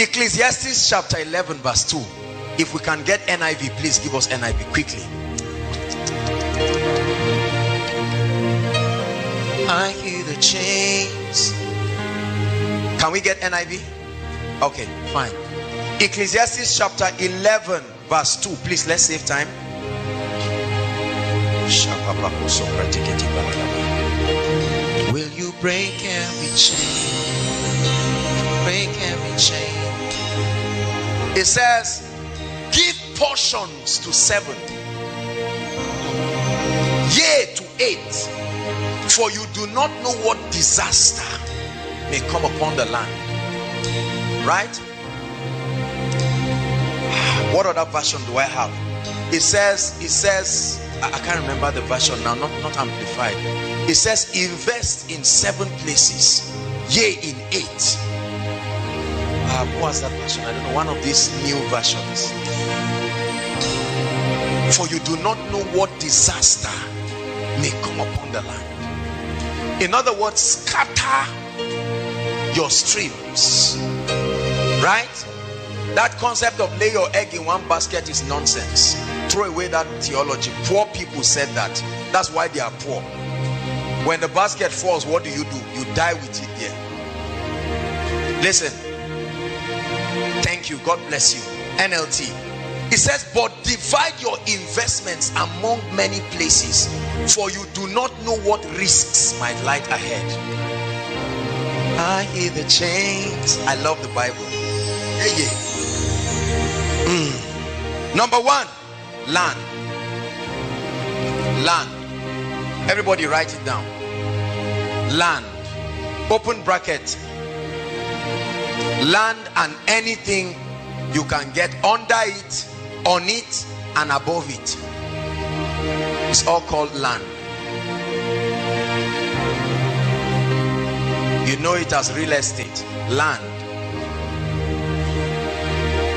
Ecclesiastes chapter 11 verse 2. If we can get NIV, please give us NIV quickly. I hear the chains. Can we get NIV? Okay, fine. Ecclesiastes chapter 11 verse 2. Please, let's save time. Will you break every chain? Break every chain. It says, give portions to 7, yea to 8, for you do not know what disaster may come upon the land. Right? What other version do I have? It says I can't remember the version now, not amplified. It says invest in 7 places, yea in 8. What was that version? I don't know, one of these new versions. For you do not know what disaster may come upon the land. In other words, scatter your streams. Right? That concept of lay your egg in one basket is nonsense. Throw away that theology. Poor people said that. That's why they are poor. When the basket falls, what do? You die with it there. Listen. Thank you. God bless you. NLT. It says, but divide your investments among many places, for you do not know what risks might lie ahead. I hear the chains. I love the Bible. Yeah. Number 1, land. Land. Everybody write it down. Land. Open bracket. Land and anything you can get under it, on it, and above it. It's all called land. You know it as real estate. Land.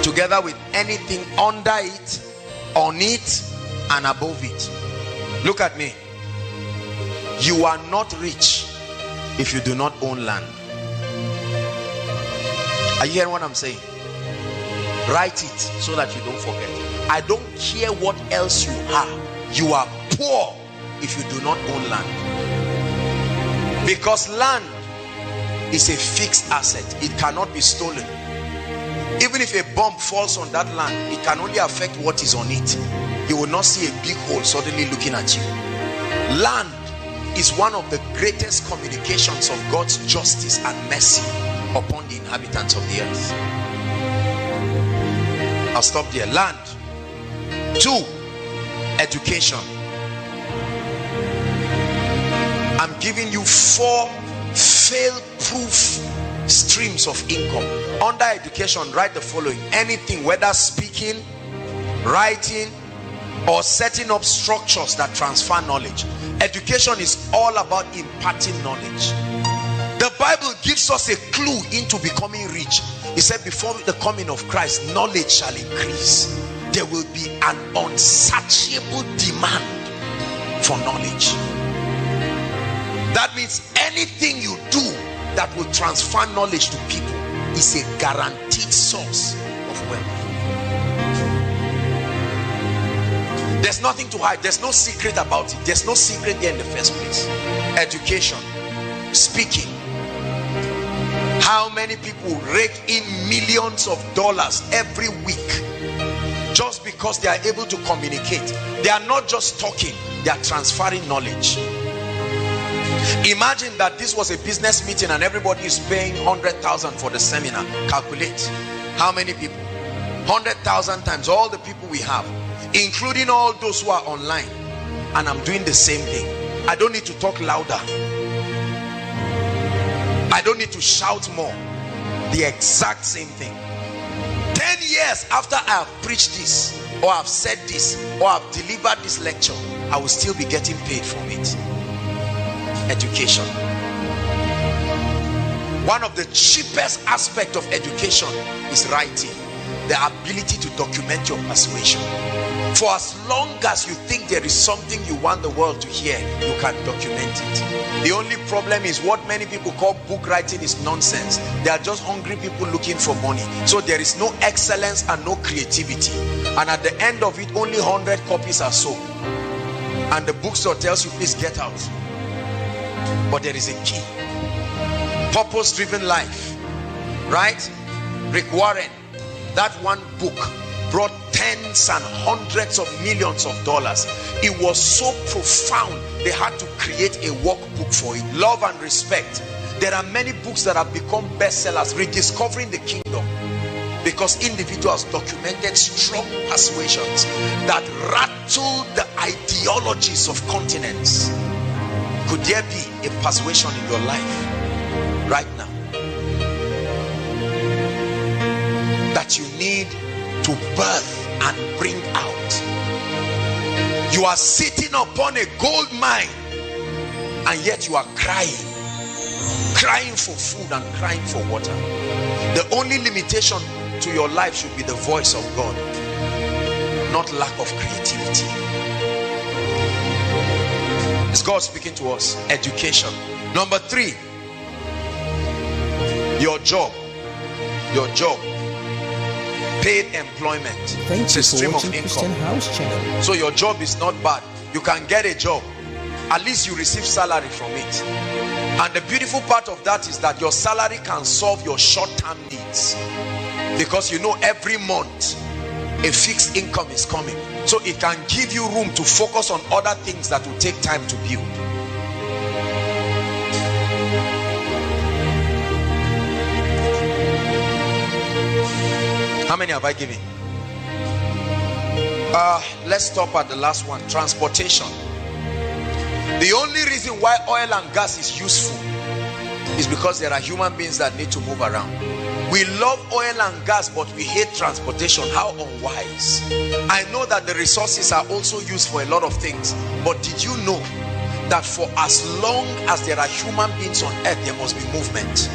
Together with anything under it, on it, and above it. Look at me. You are not rich if you do not own land. Are you hearing what I'm saying? Write it so that you don't forget. I don't care what else you are poor if you do not own land. Because land is a fixed asset. It cannot be stolen. Even if a bomb falls on that land, it can only affect what is on it. You will not see a big hole suddenly looking at you. Land is one of the greatest communications of God's justice and mercy upon the inhabitants of the earth. I'll stop there. Land. 2, education. I'm giving you 4 fail-proof streams of income. Under education, write the following. Anything, whether speaking, writing, or setting up structures that transfer knowledge. Education is all about imparting knowledge. The Bible gives us a clue into becoming rich. He said, before the coming of Christ, knowledge shall increase. There will be an unsatiable demand for knowledge. That means anything you do that will transfer knowledge to people is a guaranteed source of wealth. There's nothing to hide. There's no secret about it. There's no secret there in the first place. Education, speaking. How many people rake in millions of dollars every week just because they are able to communicate? They are not just talking, they are transferring knowledge. Imagine that this was a business meeting and everybody is paying 100,000 for the seminar. Calculate how many people. 100,000 times all the people we have, including all those who are online. And I'm doing the same thing. I don't need to talk louder. I don't need to shout more. The exact same thing. 10 years after I have preached this, or I've said this, or I've delivered this lecture, I will still be getting paid from it. Education. One of the cheapest aspects of education is writing. The ability to document your persuasion. For as long as you think there is something you want the world to hear, you can document it. The only problem is what many people call book writing is nonsense. They are just hungry people looking for money. So there is no excellence and no creativity. And at the end of it, only 100 copies are sold. And the bookstore tells you, please get out. But there is a key. Purpose-driven life. Right? Rick Warren, that one book brought tens and hundreds of millions of dollars. It was so profound, they had to create a workbook for it. Love and Respect. There are many books that have become bestsellers, Rediscovering the Kingdom, because individuals documented strong persuasions that rattled the ideologies of continents. Could there be a persuasion in your life right now that you need to birth and bring out? You are sitting upon a gold mine and yet you are crying for food and crying for water. The only limitation to your life should be the voice of God, not lack of creativity. Is God speaking to us? Education. Number 3, your job. Paid employment. It's a stream of income. So your job is not bad. You can get a job. At least you receive salary from it. And the beautiful part of that is that your salary can solve your short-term needs, because you know every month a fixed income is coming. So it can give you room to focus on other things that will take time to build. How many have I given? Let's stop at the last one. Transportation. The only reason why oil and gas is useful is because there are human beings that need to move around. We love oil and gas, but we hate transportation. How unwise. I know that the resources are also used for a lot of things, but did you know that for as long as there are human beings on earth, there must be movement?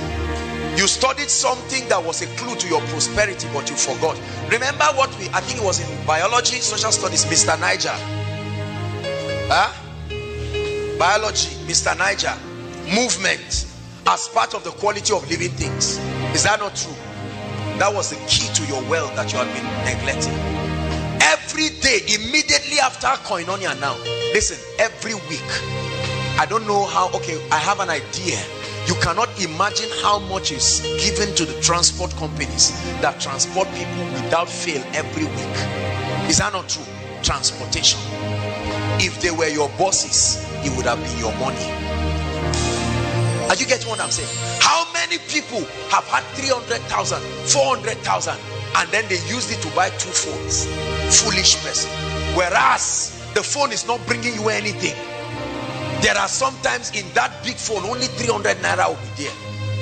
You studied something that was a clue to your prosperity, but you forgot. Remember what I think it was in biology, social studies, Mr. Niger. Biology, Mr. Niger. Movement as part of the quality of living things. Is that not true? That was the key to your wealth that you have been neglecting. Every day, immediately after Koinonia now, listen, every week, I don't know how, okay, I have an idea. You cannot imagine how much is given to the transport companies that transport people without fail every week. Is that not true? Transportation. If they were your bosses, it would have been your money. Are you getting what I'm saying? How many people have had 300,000, 400,000, and then they used it to buy 2 phones? Foolish person. Whereas the phone is not bringing you anything. There are sometimes in that big phone only 300 naira will be there,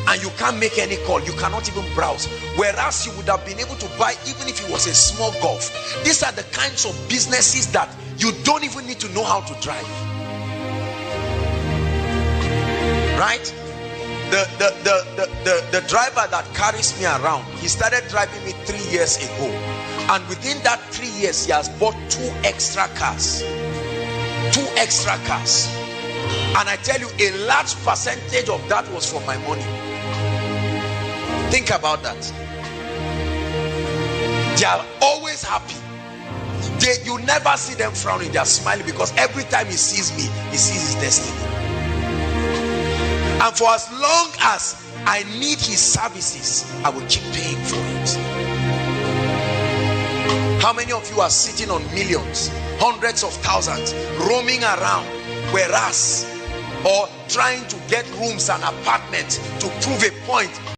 and you can't make any call. You cannot even browse. Whereas you would have been able to buy even if it was a small Golf. These are the kinds of businesses that you don't even need to know how to drive. Right? The driver that carries me around, he started driving me 3 years ago, and within that 3 years he has bought 2 extra cars. 2 extra cars. And I tell you, a large percentage of that was from my money. Think about that. They are always happy. You never see them frowning. They are smiling, because every time he sees me, he sees his destiny. And for as long as I need his services, I will keep paying for it. How many of you are sitting on millions, hundreds of thousands, roaming around, whereas, or trying to get rooms and apartments to prove a point